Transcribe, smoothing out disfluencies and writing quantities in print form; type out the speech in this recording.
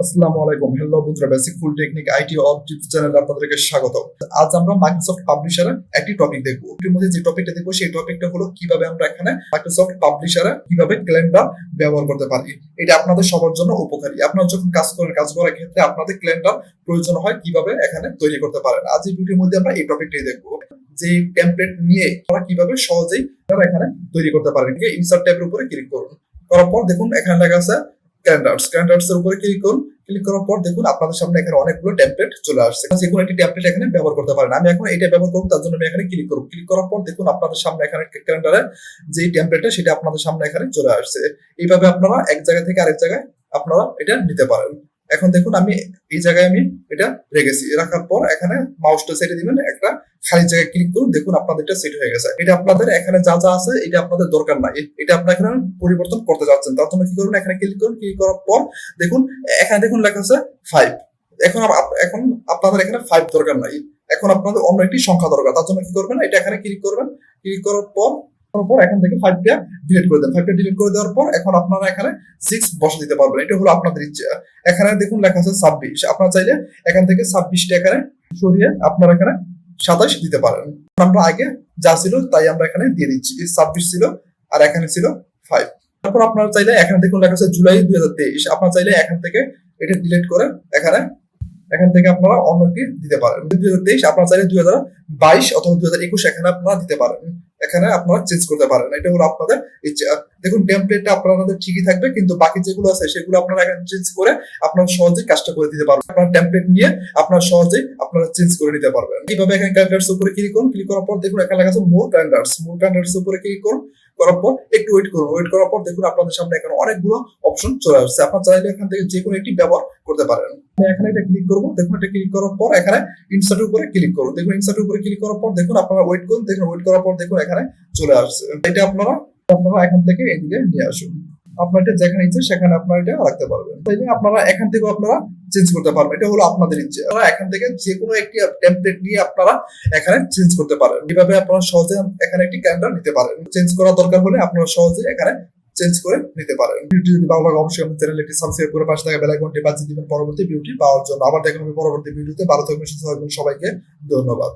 আসসালামু আলাইকুম। হ্যালো বন্ধুরা, basic full technique IT all tips চ্যানেলে আপনাদেরকে স্বাগত। আজ আমরা মাইক্রোসফট পাবলিশারে একটি টপিক দেখবো। এর মধ্যে যে টপিকটা দেখবো সেই টপিকটা হলো কিভাবে আমরা এখানে মাইক্রোসফট পাবলিশারে কিভাবে ক্যালেন্ডার ব্যবহার করতে পারি। এটা আপনাদের সবার জন্য উপকারী। আপনারা যখন কাজ করার ক্ষেত্রে আপনাদের ক্যালেন্ডার প্রয়োজন হয় কিভাবে এখানে তৈরি করতে পারেন। আজ এই ভিডিওর মধ্যে আমরা এই টপিকটাই দেখবো, যে টেমপ্লেট নিয়ে আপনারা কিভাবে সহজেই এখানে তৈরি করতে পারেন। ইনসার্ট ট্যাবের উপরে ক্লিক করুন। করার পর দেখুন এখানে লেখা আছে ক্যালেন্ডার্স এর উপরে ক্লিক করুন। ক্লিক করার পর দেখুন আপনাদের সামনে এখানে অনেকগুলো টেমপ্লেট চলে আসছে। যে কোনো একটি টেমপ্লেট এখানে ব্যবহার করতে পারেন। আমি এখন এটা ব্যবহার করব, তার জন্য আমি এখানে ক্লিক করব। ক্লিক করার পর দেখুন আপনাদের সামনে এখানে ক্যালেন্ডারে যে টেমপ্লেটটা সেটা আপনাদের সামনে এখানে চলে আসছে। এইভাবে আপনারা এক জায়গা থেকে আরেক জায়গায় আপনারা এটা নিতে পারেন। এখন দেখুন আমি এই জায়গায় আমি এটা রেখেছি। রাখার পর এখানে মাউসটা সেটে দিবেন, একটা খালি জায়গায় ক্লিক করুন। দেখুন আপনাদের এটা সেট হয়ে গেছে। এটা আপনাদের এখানে যা যা আছে এটা আপনাদের দরকার নাই, এটা আপনারা এখানে পরিবর্তন করতে যাচ্ছেন। তার জন্য কি করুন, এখানে ক্লিক করুন। ক্লিক করার পর দেখুন এখানে দেখুন লেখা আছে 5। এখন আপনাদের এখানে 5 দরকার নাই, এখন আপনাদের অন্য একটি সংখ্যা দরকার। তার জন্য কি করবেন, এটা এখানে ক্লিক করবেন। ক্লিক করার পর এখান থেকে 5টা ডিলিট করে দেন। 5টা ডিলিট করে দেওয়ার পর এখন আপনারা এখানে 6 বসে দিতে পারবেন। এটা হলো আপনাদের ইচ্ছা। এখানে দেখুন লেখা আছে 26। আপনারা চাইলে এখান থেকে 26টা এখানে সরিয়ে আপনারা এখানে 27 দিতে পারেন। আমরা আগে যা ছিল তাই আমরা এখানে দিয়ে দিচ্ছি। 26 ছিল আর এখানে ছিল 5। তারপর আপনারা চাইলে এখানে দেখুন লেখা আছে জুলাই 2023। আপনারা চাইলে এখান থেকে এটা ডিলিট করে এখান থেকে আপনারা অন্য একটি দিতে পারেন। 2023 আপনারা চাইলে 2022 অথবা 2021 এখানে আপনারা দিতে পারেন। এখানে আপনারা চেঞ্জ করতে পারেন। এটা হলো আপনাদের ইচ্ছা। দেখুন টেমপ্লেটটা আপনাদের ঠিকই থাকবে, কিন্তু বাকি যেগুলো আছে সেগুলো আপনারা এখানে চেঞ্জ করে আপনারা সহজেই কাজটা করে দিতে পারবেন। আপনার টেমপ্লেট নিয়ে আপনারা সহজেই আপনারা চেঞ্জ করে নিতে পারবেন। এইভাবে এখানে ক্যালেন্ডার্স উপরে ক্লিক করুন। ক্লিক করার পর দেখুন এখানে লেখা আছে মোর ক্যালেন্ডার্স উপরে ক্লিক করুন। করার পর একটু ওয়েট করুন। ওয়েট করার পর দেখুন আপনাদের সামনে এখানে অনেকগুলো অপশন চলে আসছে। আপনারা চাইলে এখান থেকে যে কোনো একটি ব্যবহার করতে পারেন। এখানে এটা ক্লিক করবো। দেখুন এটা ক্লিক করার পর এখানে ইনসার্টের উপরে ক্লিক করুন। দেখুন ইনসার্টের উপরে ক্লিক করার পর দেখুন আপনারা ওয়েট করুন। দেখুন ওয়েট করার পর দেখুন এখানে চলে আসছে। এটা আপনারা এখান থেকে এদিকে নিয়ে আসুন। আপনার এটা যেখানে ইচ্ছে সেখানে আপনারা এটা রাখতে পারবেন। তাইলে আপনারা এখান থেকে আপনারা চেঞ্জ করতে পারবেন। এটা হলো আপনাদের ইচ্ছে। আপনারা এখান থেকে যে কোনো একটি টেমপ্লেট নিয়ে আপনারা এখানে চেঞ্জ করতে পারেন। এভাবে আপনারা সহজে এখানে একটি ক্যালেন্ডার নিতে পারেন। চেঞ্জ করার দরকার হলে আপনারা সহজে এখানে চেঞ্জ করে নিতে পারেন। ভিডিও যদি ভালো লাগে অবশ্যই আমার চ্যানেলটি সাবস্ক্রাইব করে পাশে থাকা বেল আইকনটি বাজিয়ে দিবেন পরবর্তী ভিডিওটি পাওয়ার জন্য। আবার দেখা হবে পরবর্তী ভিডিওতে। ভালো থাকবেন, সুস্থ থাকবেন। সবাইকে ধন্যবাদ।